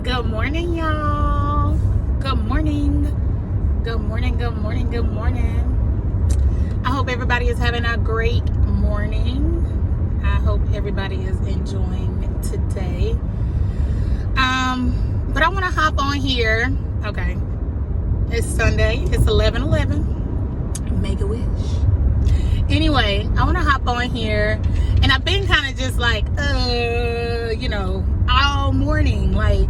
Good morning, y'all. Good morning. Good morning, good morning, good morning. I hope everybody is having a great morning. I hope everybody is enjoying today. But I want to hop on here. Okay. It's Sunday. It's 11:11. Make a wish. Anyway, I want to hop on here. And I've been kind of just like, all morning. Like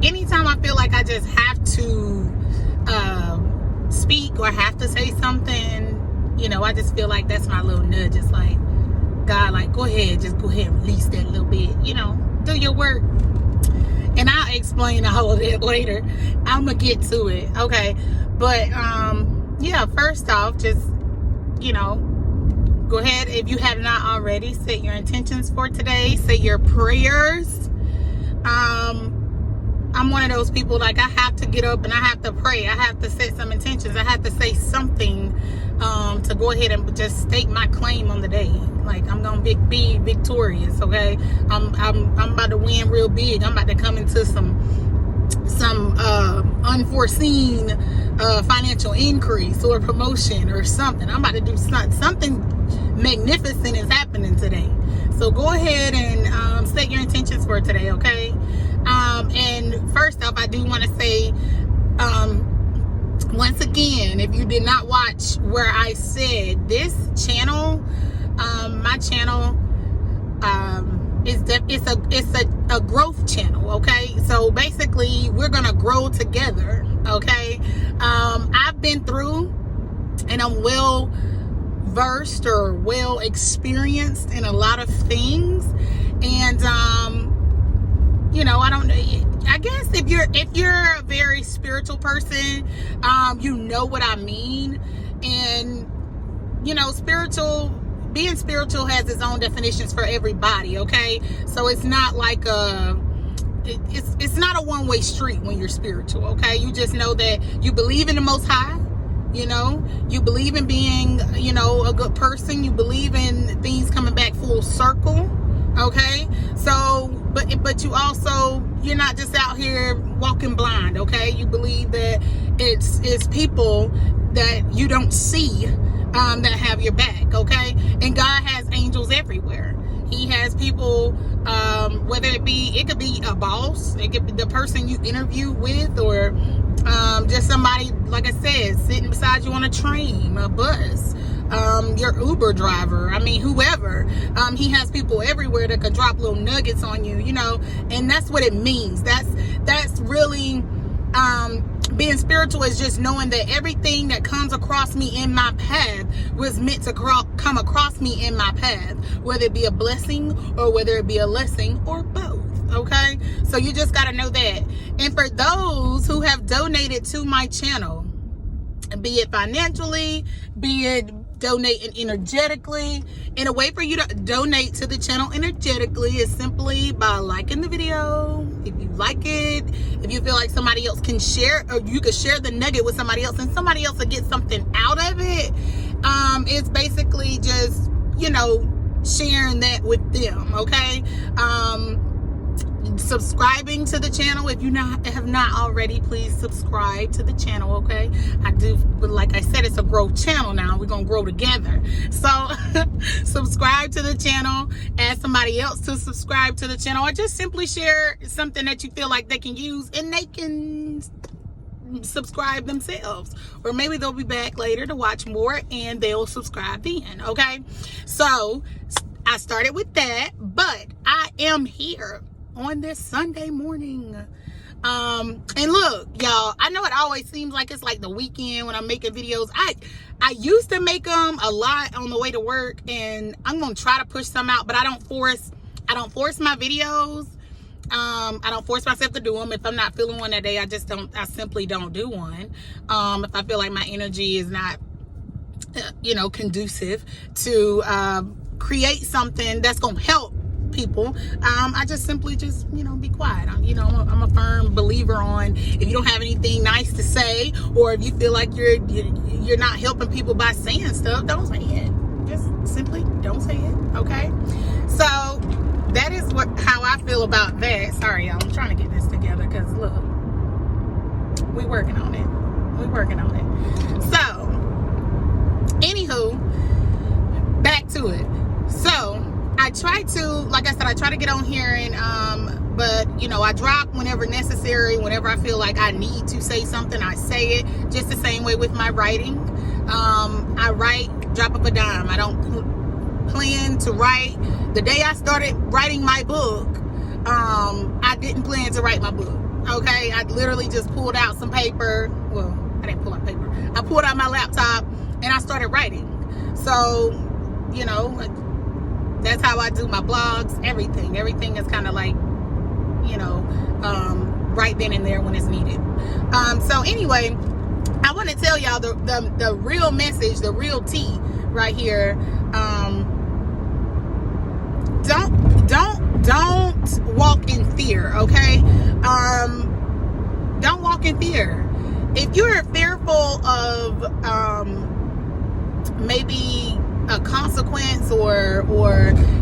anytime I feel like I just have to speak or have to say something, I just feel like that's my little nudge. It's like, God, like, just go ahead and release that little bit, do your work. And I'll explain all of that later. I'm going to get to it. Okay. But, first off, just, go ahead. If you have not already, set your intentions for today. Say your prayers. I'm one of those people, like, I have to get up and I have to pray. I have to set some intentions. I have to say something to go ahead and just state my claim on the day. Like, I'm gonna be victorious, okay? I'm about to win real big. I'm about to come into some unforeseen financial increase or promotion or something. I'm about to do something magnificent is happening today. So go ahead and set your intentions for today, okay? And first off, I do want to say, once again, if you did not watch where I said this channel, my channel, it's a growth channel, okay? So basically, we're gonna grow together, okay? I've been through, and I'm well versed or well experienced in a lot of things, and I guess if you're a very spiritual person, you know what I mean. And being spiritual has its own definitions for everybody, okay? So it's not like it's not a one-way street when you're spiritual, okay? You just know that you believe in the Most High, you believe in being, a good person. You believe in things coming back full circle, okay? So, but you also, you're not just out here walking blind, okay? You believe that it's people that you don't see that have your back, okay? And God has angels everywhere. He has people, whether it could be a boss, it could be the person you interview with, or just somebody, like I said, sitting beside you on a train, a bus, your Uber driver, whoever. He has people everywhere that can drop little nuggets on you, and that's what it means. That's really, being spiritual is just knowing that everything that comes across me in my path was meant to come across me in my path, whether it be a blessing or whether it be a lesson or both. Okay, so you just got to know that. And for those who have donated to my channel, be it financially, be it donating energetically, and a way for you to donate to the channel energetically is simply by liking the video. If you like it, if you feel like somebody else can share, or you could share the nugget with somebody else and somebody else will get something out of it, it's basically just, sharing that with them, okay? Subscribing to the channel. If you have not already, please subscribe to the channel, okay? But like I said, it's a growth channel now. We're gonna grow together. So subscribe to the channel, ask somebody else to subscribe to the channel, or just simply share something that you feel like they can use and they can subscribe themselves, or maybe they'll be back later to watch more and they'll subscribe then, okay? So I started with that, but I am here on this Sunday morning. And look, y'all, I know it always seems like it's like the weekend when I'm making videos. I used to make them a lot on the way to work, and I'm gonna try to push some out, but I don't force my videos. I don't force myself to do them. If I'm not feeling one that day, I simply don't do one. If I feel like my energy is not conducive to create something that's gonna help people, I just simply be quiet. I'm a firm believer on, if you don't have anything nice to say, or if you feel like you're not helping people by saying stuff, don't say it. Just simply don't say it, okay? So that is how I feel about that. Sorry, y'all. I'm trying to get this together because look, we're working on it. So, anywho, back to it. So, I try to get on here and but I drop whenever necessary. Whenever I feel like I need to say something, I say it. Just the same way with my writing. I write drop of a dime. I don't plan to write. The day I started writing my book, I didn't plan to write my book. Okay, I literally just pulled out some paper. Well, I didn't pull out paper. I pulled out my laptop and I started writing. So, that's how I do my blogs, everything. Everything is kind of like, right then and there when it's needed. So anyway, I want to tell y'all the real message, the real tea right here. Don't walk in fear, okay? Don't walk in fear. If you're fearful of maybe a consequence, or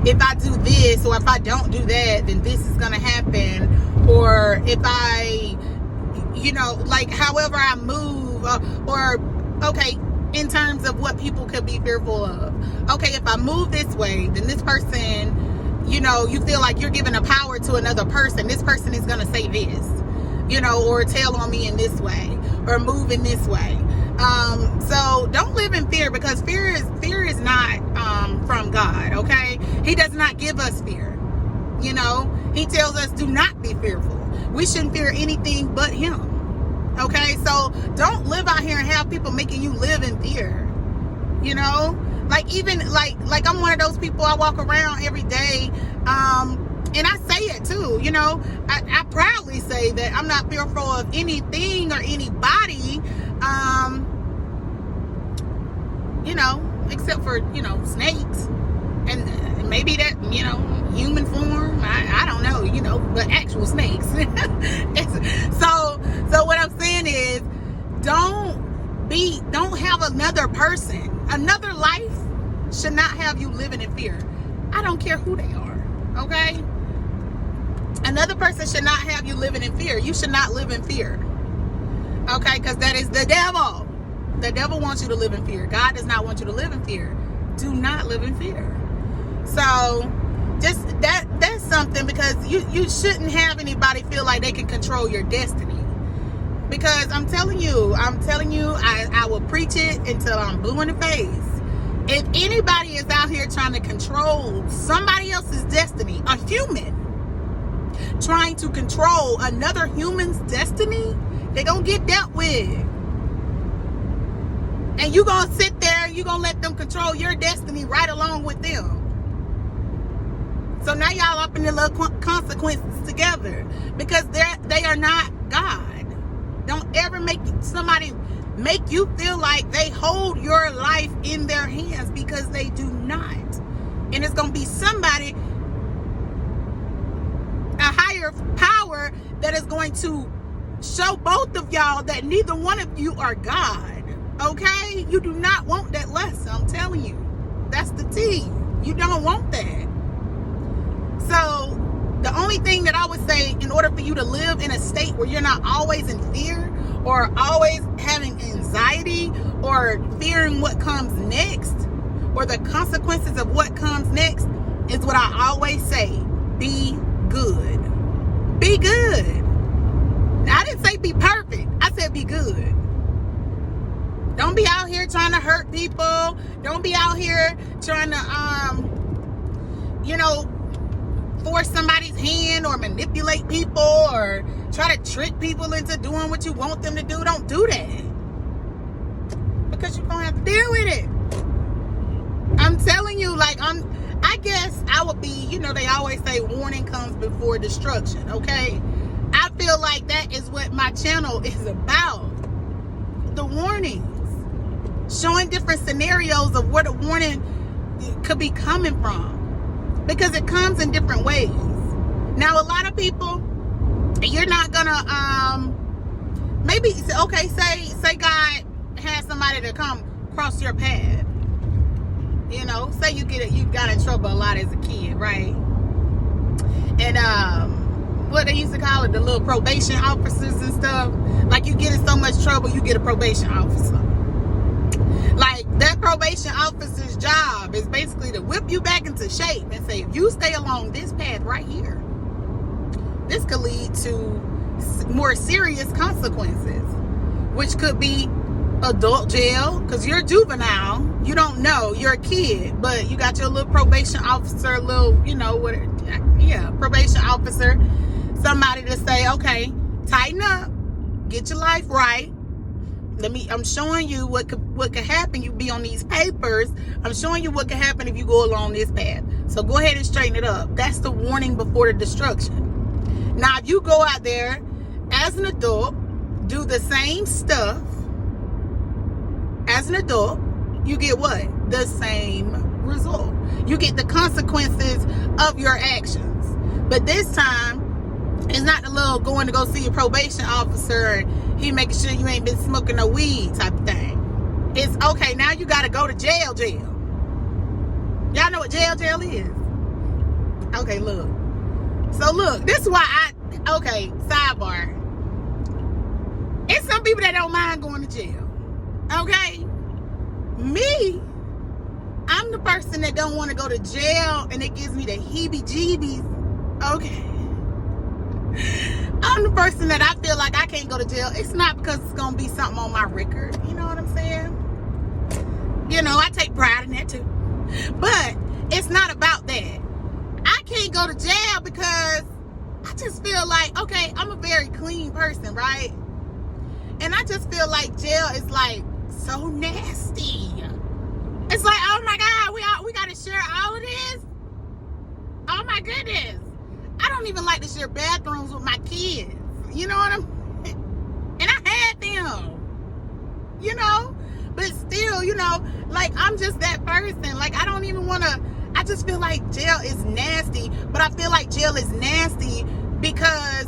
if I do this, or if I don't do that, then this is gonna happen, or if I like however I move, or okay, in terms of what people could be fearful of. Okay, if I move this way, then this person, you feel like you're giving a power to another person. This person is gonna say this, or tell on me in this way, or move in this way. So don't live in fear, because fear is not from God. Okay, He does not give us fear. He tells us do not be fearful. We shouldn't fear anything but Him. Okay, so don't live out here and have people making you live in fear. Like even like I'm one of those people. I walk around every day, and I say it too. I proudly say that I'm not fearful of anything or anybody. Except for, snakes and maybe that, human form. I don't know, but actual snakes. So what I'm saying is don't have another life should not have you living in fear. I don't care who they are. Okay. Another person should not have you living in fear. You should not live in fear. Okay. Because that is the devil. The devil wants you to live in fear. God does not want you to live in fear. Do not live in fear. So just that's something, because you shouldn't have anybody feel like they can control your destiny. Because I'm telling you, I will preach it until I'm blue in the face. If anybody is out here trying to control somebody else's destiny, a human trying to control another human's destiny, they're going to get dealt with. And you're going to sit there, you're going to let them control your destiny right along with them. So now y'all up in the little consequences together, because they are not God. Don't ever make somebody make you feel like they hold your life in their hands, because they do not. And it's going to be somebody, a higher power, that is going to show both of y'all that neither one of you are God. Okay? You do not want that lesson. I'm telling you. That's the tea. You don't want that. So the only thing that I would say, in order for you to live in a state where you're not always in fear, or always having anxiety, or fearing what comes next, or the consequences of what comes next, is what I always say: be good. Be good. Now, I didn't say be perfect. I said be good. Don't be out here trying to hurt people. Don't be out here trying to, force somebody's hand, or manipulate people, or try to trick people into doing what you want them to do. Don't do that, because you're going to have to deal with it. I'm telling you, I guess I would be, they always say warning comes before destruction, okay? I feel like that is what my channel is about. The warnings. Showing different scenarios of where the warning could be coming from. Because it comes in different ways. Now, a lot of people, you're not gonna, maybe, okay, say God has somebody to come cross your path. Say you got in trouble a lot as a kid, right? call it, the little probation officers and stuff. Like, you get in so much trouble, you get a probation officer. Like, that probation officer's job is basically to whip you back into shape and say, if you stay along this path right here, this could lead to more serious consequences, which could be adult jail, because you're a juvenile. You don't know, you're a kid, but you got your little probation officer, probation officer, somebody to say, okay, tighten up, get your life right. I'm showing you what could happen. You be on these papers. I'm showing you what could happen if you go along this path. So go ahead and straighten it up. That's the warning before the destruction. Now, if you go out there as an adult, do the same stuff as an adult, you get what? The same result. You get the consequences of your actions. But this time, it's not the little going to go see a probation officer and he making sure you ain't been smoking no weed type of thing. It's okay, now you got to go to jail. Y'all know what jail is? Okay, look. So look, this is why sidebar. It's some people that don't mind going to jail. Okay? Me, I'm the person that don't want to go to jail and it gives me the heebie-jeebies. Okay? I'm the person that I feel like I can't go to jail. It's not because it's going to be something on my record. You know what I'm saying? I take pride in that too. But it's not about that. I can't go to jail because I just feel like, okay, I'm a very clean person, right? And I just feel like jail is like so nasty. It's like, oh my God, we got to share all of this? Oh my goodness. I don't even like to share bathrooms with my kids. You know what and I had them. But still, like, I'm just that person. Like, I don't even want to, I just feel like jail is nasty. But I feel like jail is nasty because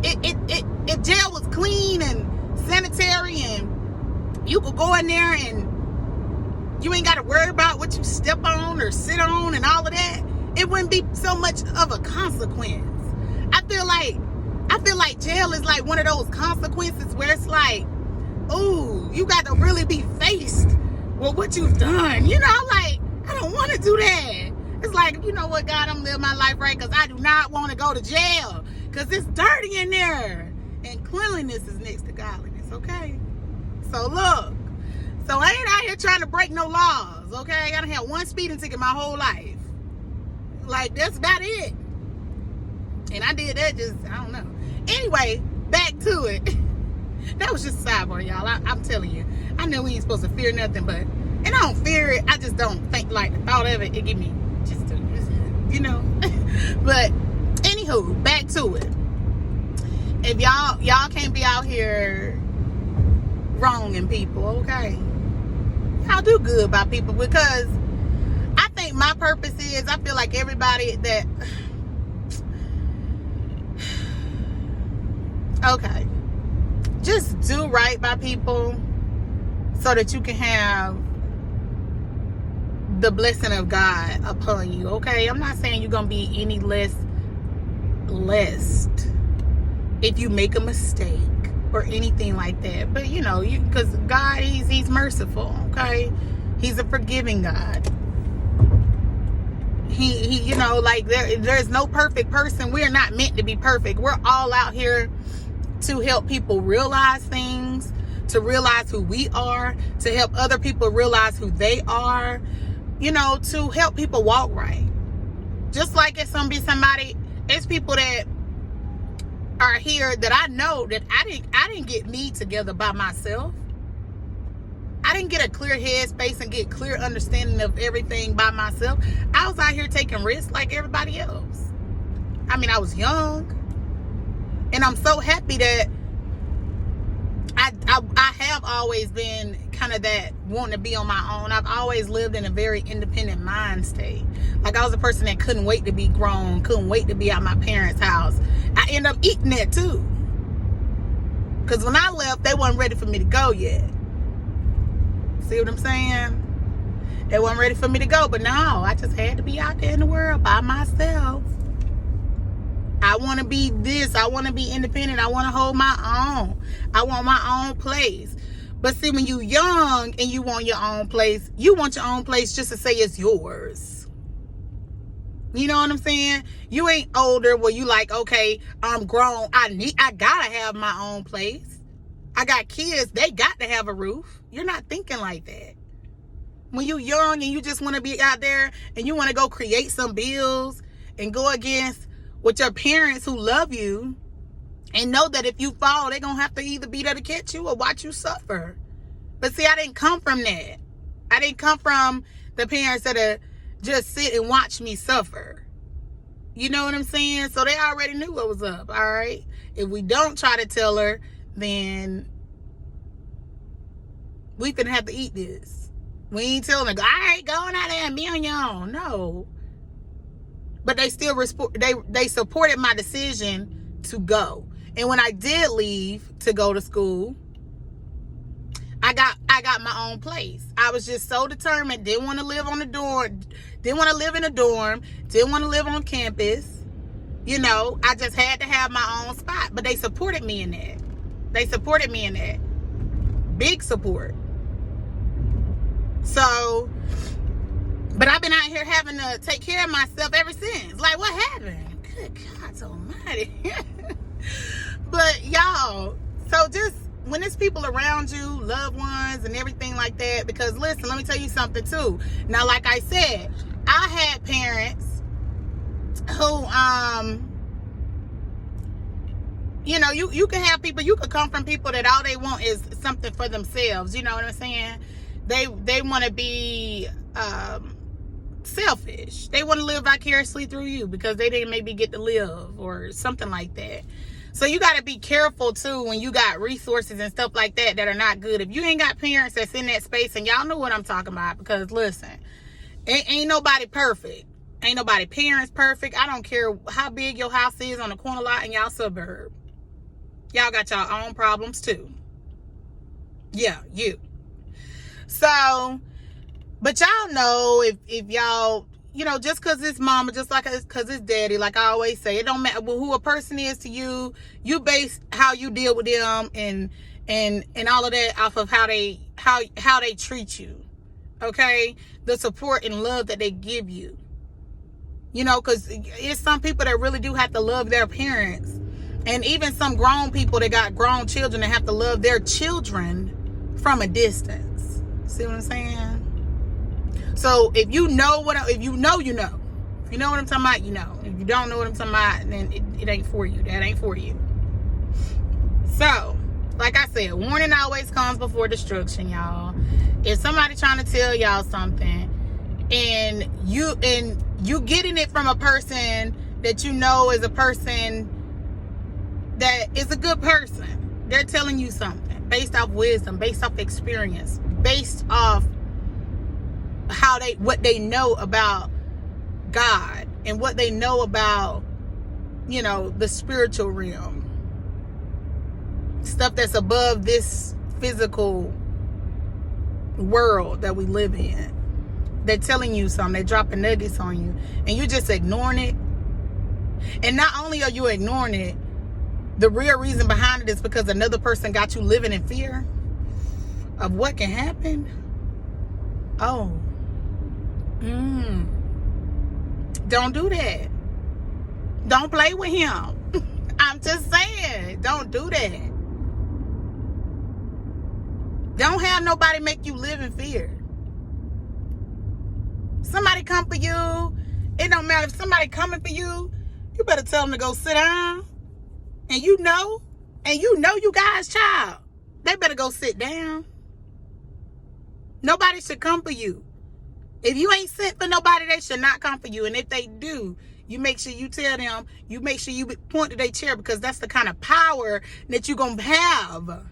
if jail was clean and sanitary and you could go in there and you ain't got to worry about what you step on or sit on and all of that, it wouldn't be so much of a consequence. I feel like jail is like one of those consequences where it's like, ooh, you got to really be faced with what you've done. Like, I don't want to do that. It's like, you know what, God, I'm living my life right because I do not want to go to jail because it's dirty in there. And cleanliness is next to godliness, okay? So look, I ain't out here trying to break no laws, okay? I done had one speeding ticket my whole life. Like, that's about it. And I did that I don't know. Anyway, back to it. That was just a sidebar, y'all. I'm telling you. I know we ain't supposed to fear nothing, and I don't fear it. I just don't think, like, the thought of it give me But, anywho, back to it. If y'all can't be out here wronging people, okay? Y'all do good by people because I think my purpose is, I feel like everybody that, okay, just do right by people so that you can have the blessing of God upon you, okay? I'm not saying you're going to be any less blessed if you make a mistake or anything like that. But, because God, he's merciful, okay? He's a forgiving God. He like there's no perfect person. We're not meant to be perfect. We're all out here to help people realize things, to realize who we are, to help other people realize who they are, to help people walk right. Just like it's gonna be it's people that are here that I know that I didn't get me together by myself. I didn't get a clear headspace and get clear understanding of everything by myself. I was out here taking risks like everybody else. I mean, I was young. And I'm so happy that I have always been kind of that wanting to be on my own. I've always lived in a very independent mind state. Like, I was a person that couldn't wait to be grown, couldn't wait to be at my parents' house. I ended up eating that too. Because when I left, they wasn't ready for me to go yet. See what I'm saying? They weren't ready for me to go. But no, I just had to be out there in the world by myself. I I want to be this. I want to be independent. I want to hold my own. I want my own place. But see, when you young and you want your own place, you want your own place just to say it's yours. You know what I'm saying? You ain't older where you like, okay, I'm grown. I gotta have my own place. I got kids. They got to have a roof. You're not thinking like that. When you young and you just want to be out there and you want to go create some bills and go against with your parents who love you and know that if you fall, they're going to have to either be there to catch you or watch you suffer. But see, I didn't come from that. I didn't come from the parents that just sit and watch me suffer. You know what I'm saying? So they already knew what was up, all right? If we don't try to tell her, then we finna have to eat this. We ain't telling her, all right, going out there and be on your own. No. But they still they supported my decision to go. And when I did leave to go to school, I got my own place. I was just so determined. Didn't want to live on the dorm. Didn't want to live in a dorm. Didn't want to live on campus. You know, I just had to have my own spot. But they supported me in that. They supported me in that. Big support. So, but I've been out here having to take care of myself ever since. Like, what happened? Good God almighty. But y'all, so just when there's people around you, loved ones and everything like that, because listen, let me tell you something too. Now, like I said, I had parents who, you know, you can have people, you could come from people that all they want is something for themselves. You know what I'm saying? They want to be selfish. They want to live vicariously through you because they didn't maybe get to live or something like that. So you got to be careful too when you got resources and stuff like that that are not good. If you ain't got parents that's in that space, and y'all know what I'm talking about, because listen, ain't nobody perfect. Ain't nobody parents perfect. I don't care how big your house is on the corner lot in y'all suburb. Y'all got y'all own problems too. Yeah, you. So, but y'all know if y'all, you know, just because it's mama, just like because it's daddy, like I always say, it don't matter who a person is to you. You base how you deal with them and all of that off of how they treat you. Okay, the support and love that they give you. You know, because it's some people that really do have to love their parents, and even some grown people that got grown children that have to love their children from a distance. See what I'm saying? So if you know if you know, you know. If you know what I'm talking about, you know. If you don't know what I'm talking about, then it ain't for you. That ain't for you. So, like I said, warning always comes before destruction, y'all. If somebody trying to tell y'all something and you getting it from a person that you know is a person that is a good person, they're telling you something based off wisdom, based off experience, based off what they know about God and what they know about, you know, the spiritual realm, stuff that's above this physical world that we live in. They're telling you something, they're dropping nuggets on you, and you're just ignoring it. And not only are you ignoring it, the real reason behind it is because another person got you living in fear of what can happen. Oh. Don't do that. Don't play with him. I'm just saying, don't do that. Don't have nobody make you live in fear. Somebody come for you. It don't matter if somebody coming for you. You better tell them to go sit down. And you know you guys' child. They better go sit down. Nobody should come for you. If you ain't sent for nobody, they should not come for you. And if they do, you make sure you tell them, you make sure you point to their chair, because that's the kind of power that you're going to have.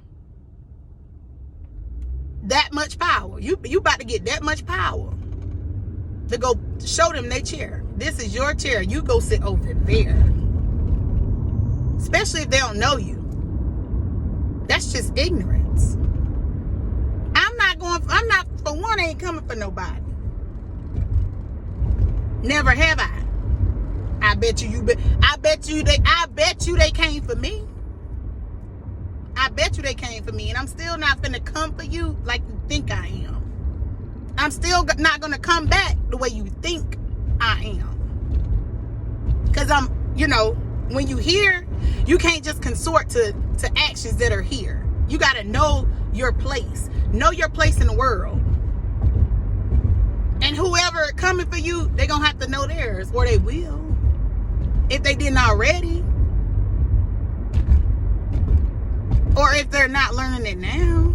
That much power. You about to get that much power to go show them their chair. This is your chair. You go sit over there. Especially if they don't know you. That's just ignorance. For one, I ain't coming for nobody. Never have I. I've been bet you they came for me. I bet you they came for me, and I'm still not finna come for you like you think I am. I'm still not gonna come back the way you think I am. Because when you hear, you can't just consort to actions that are here. You gotta know your place. Know your place in the world. And whoever coming for you, they gonna have to know theirs, or they will, if they didn't already. Or if they're not learning it now.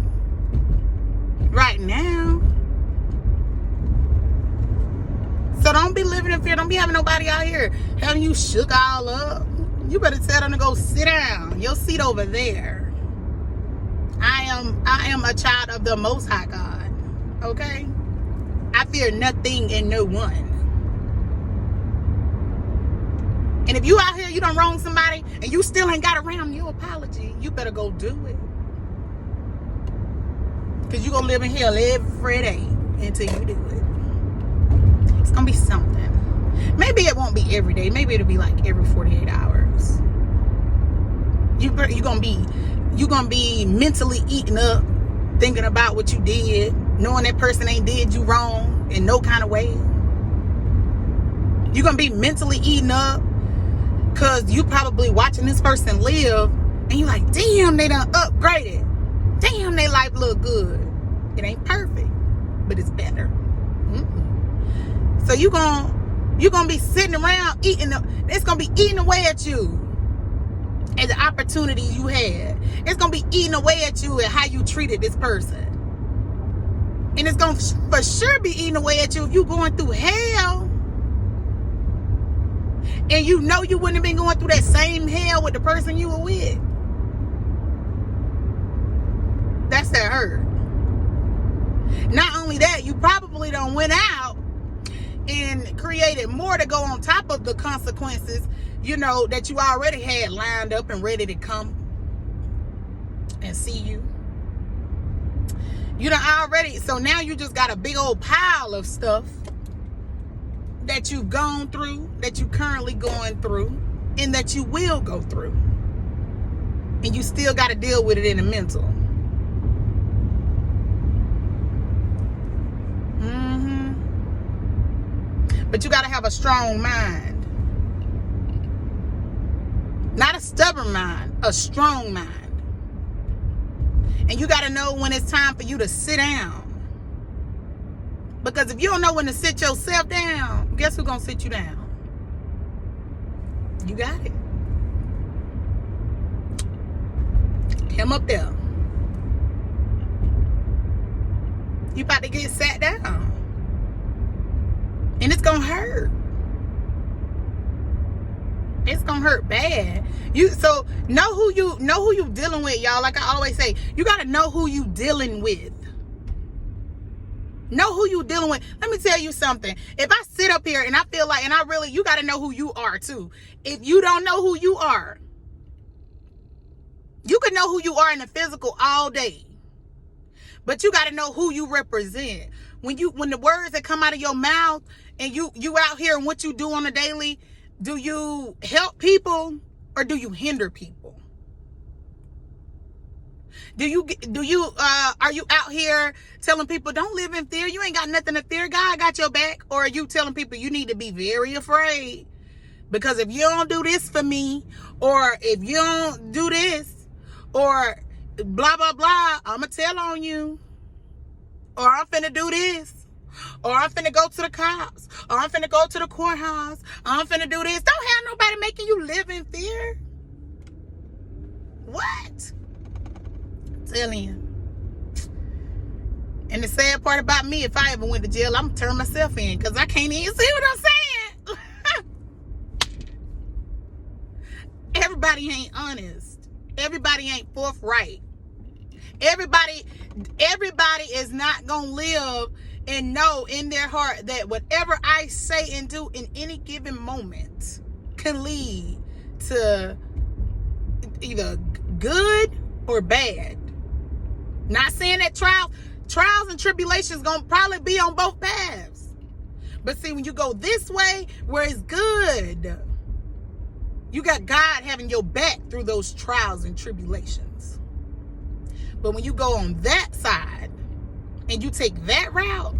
Right now. So don't be living in fear. Don't be having nobody out here having you shook all up. You better tell them to go sit down. Your seat over there. I am a child of the Most High God. Okay? I fear nothing and no one. And if you out here, you done wrong somebody, and you still ain't got around your apology, you better go do it. Because you're going to live in hell every day until you do it. It's going to be something. Maybe it won't be every day. Maybe it'll be like every 48 hours. You're going to be mentally eating up, thinking about what you did, knowing that person ain't did you wrong in no kind of way. You're going to be mentally eating up because you probably watching this person live, and you like, damn, they done upgraded. Damn, they life look good. It ain't perfect, but it's better. So you're gonna be sitting around eating. It's gonna be eating away at you, and the opportunities you had. It's gonna be eating away at you and how you treated this person, and it's gonna for sure be eating away at you if you going through hell. And you know you wouldn't have been going through that same hell with the person you were with. That's that hurt. Not only that, you probably done went out and created more to go on top of the consequences, that you already had lined up and ready to come and see you. You done already, so now you just got a big old pile of stuff that you've gone through, that you currently going through, and that you will go through. And you still got to deal with it in the mental. But you got to have a strong mind. Not a stubborn mind, a strong mind. And you got to know when it's time for you to sit down. Because if you don't know when to sit yourself down, guess who's going to sit you down? You got it. Him up there. You about to get sat down. And it's going to hurt. It's going to hurt bad. So know who you dealing with, y'all. Like I always say, you got to know who you dealing with. Know who you dealing with. Let me tell you something. If I sit up here and I feel like, you got to know who you are too. If you don't know who you are, you can know who you are in the physical all day, but you got to know who you represent. When the words that come out of your mouth and you out here and what you do on a daily, do you help people or do you hinder people? Are you out here telling people don't live in fear? You ain't got nothing to fear. God got your back. Or are you telling people you need to be very afraid? Because if you don't do this for me, or if you don't do this, or blah, blah, blah, I'm going to tell on you. Or I'm finna do this. Or I'm finna go to the cops. Or I'm finna go to the courthouse. Or I'm finna do this. Don't have nobody making you live in fear. What? Telling you. And the sad part about me, if I ever went to jail, I'm gonna turn myself in because I can't even see what I'm saying. Everybody ain't honest. Everybody ain't forthright. Everybody is not gonna live and know in their heart that whatever I say and do in any given moment can lead to either good or bad. Not saying that trials and tribulations gonna probably be on both paths. But see, when you go this way where it's good, You got God having your back through those trials and tribulations. But when you go on that side and you take that route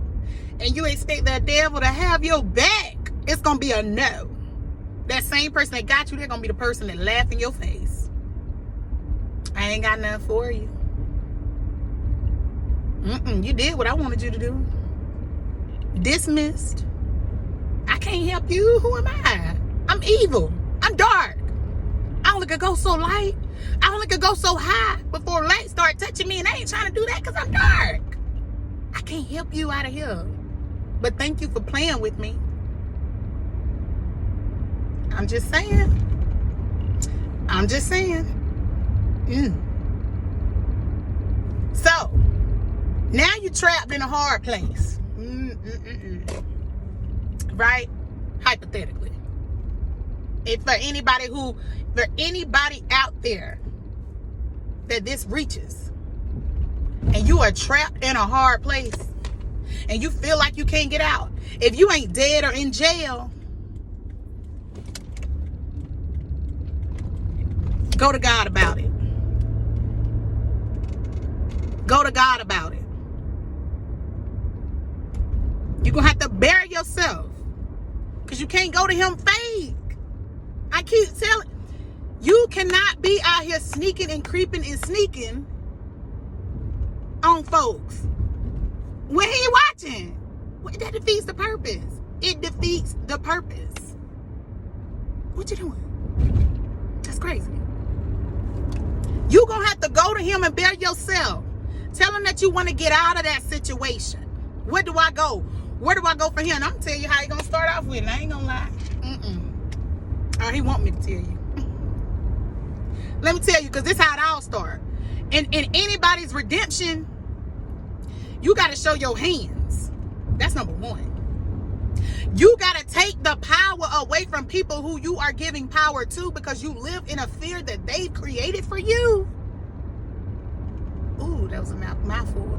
and you expect the devil to have your back, it's going to be a no. That same person that got you, they're going to be the person that laugh in your face. I ain't got nothing for you. You did what I wanted you to do. Dismissed. I can't help you. Who am I? I'm evil. I'm dark. I only could go so light. I only could go so high before light start touching me, and I ain't trying to do that because I'm dark. I can't help you out of here. But thank you for playing with me. I'm just saying. So, now you're trapped in a hard place. Right? Hypothetically. For anybody out there that this reaches, and you are trapped in a hard place, and you feel like you can't get out, if you ain't dead or in jail, go to God about it. Go to God about it. You're going to have to bury yourself, because you can't go to him fake. I keep telling you, cannot be out here sneaking and creeping and sneaking on folks when he watching. That defeats the purpose. It defeats the purpose. What you doing? That's crazy. You gonna have to go to him and bury yourself. Tell him that you want to get out of that situation. Where do I go? Where do I go for him? I'm gonna tell you how he gonna start off with it. I ain't gonna lie. Or he want me to tell you. Let me tell you, because this is how it all starts. In anybody's redemption, you got to show your hands. That's number one. You got to take the power away from people who you are giving power to, because you live in a fear that they've created for you. Ooh, that was a mouthful.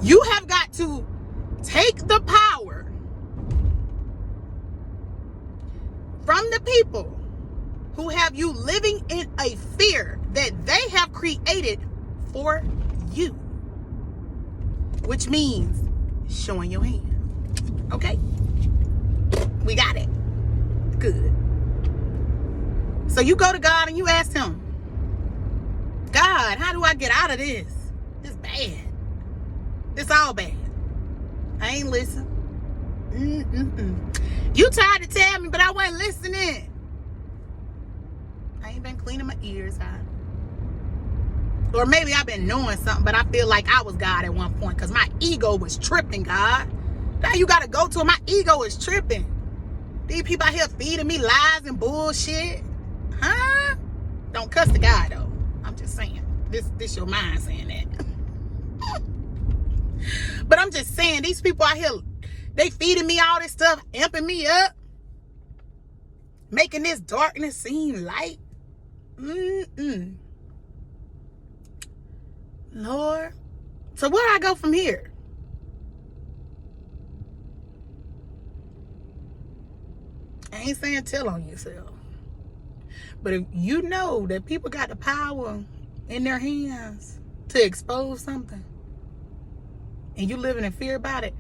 You have got to take the power from the people who have you living in a fear that they have created for you, which means showing your hand. Okay, we got it. Good. So you go to God and you ask him, God, how do I get out of this? It's bad. It's all bad. I ain't listen. You tried to tell me, but I wasn't listening. I ain't been cleaning my ears out. Or maybe I've been knowing something, but I feel like I was God at one point, because my ego was tripping, God. Now you got to go to him. My ego is tripping. These people out here feeding me lies and bullshit. Huh? Don't cuss the guy, though. I'm just saying. This your mind saying that. But I'm just saying, these people out here, they feeding me all this stuff, amping me up, making this darkness seem light. Lord. So where do I go from here? I ain't saying tell on yourself. But if you know that people got the power in their hands to expose something, and you living in fear about it,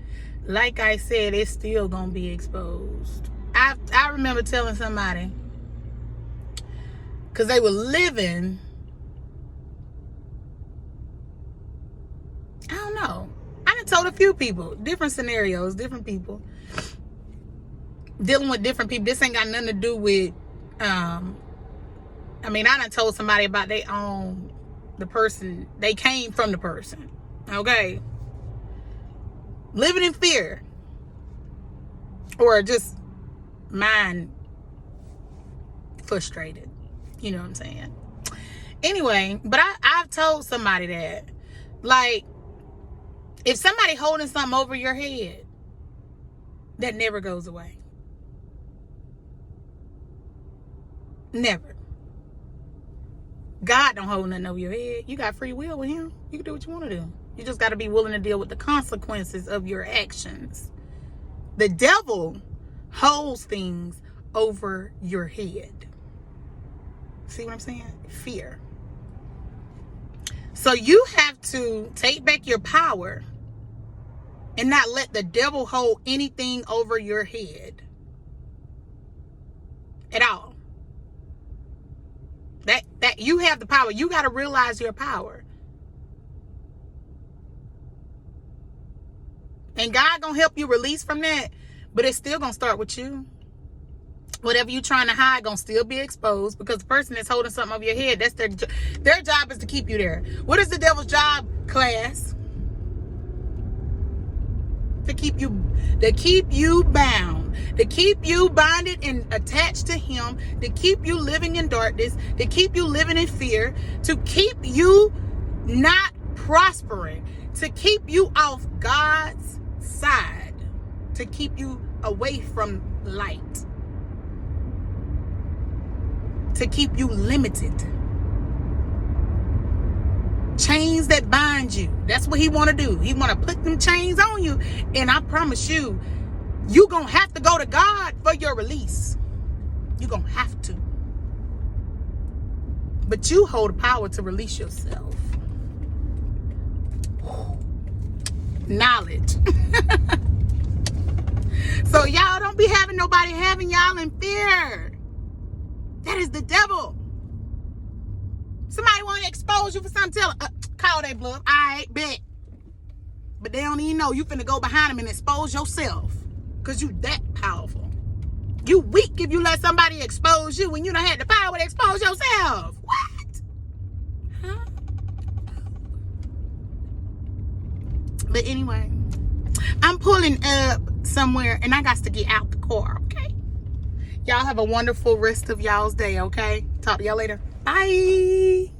like I said, it's still gonna be exposed. I remember telling somebody, because they were living, I don't know, I done told a few people, different scenarios, different people, dealing with different people. This ain't got nothing to do with, I done told somebody about they own the person, they came from the person, okay? Living in fear, or just mind frustrated, you know what I'm saying? Anyway, but I've told somebody that, like, if somebody holding something over your head, that never goes away. Never. God don't hold nothing over your head. You got free will with him. You can do what you want to do. You just got to be willing to deal with the consequences of your actions. The devil holds things over your head. See what I'm saying? Fear. So you have to take back your power and not let the devil hold anything over your head at all. That you have the power. You got to realize your power. And God gonna help you release from that, but it's still gonna start with you. Whatever you trying to hide gonna still be exposed, because the person that's holding something over your head, that's their job is to keep you there. What is the devil's job, class? To keep you bound, to keep you bonded and attached to him, to keep you living in darkness, to keep you living in fear, to keep you not prospering, to keep you off God's side, to keep you away from light, to keep you limited. Chains that bind you. That's what he want to do. He want to put them chains on you. And I promise you, you're going to have to go to God for your release. You're going to have to. But you hold the power to release yourself. Knowledge. So y'all don't be having nobody having y'all in fear. That is the devil. Somebody want to expose you for something, tell them, call that bluff. I bet. But they don't even know you finna go behind them and expose yourself. Because you that powerful. You weak if you let somebody expose you when you don't have the power to expose yourself. What? Huh? But anyway, I'm pulling up somewhere and I got to get out the car, okay? Y'all have a wonderful rest of y'all's day, okay? Talk to y'all later. Bye.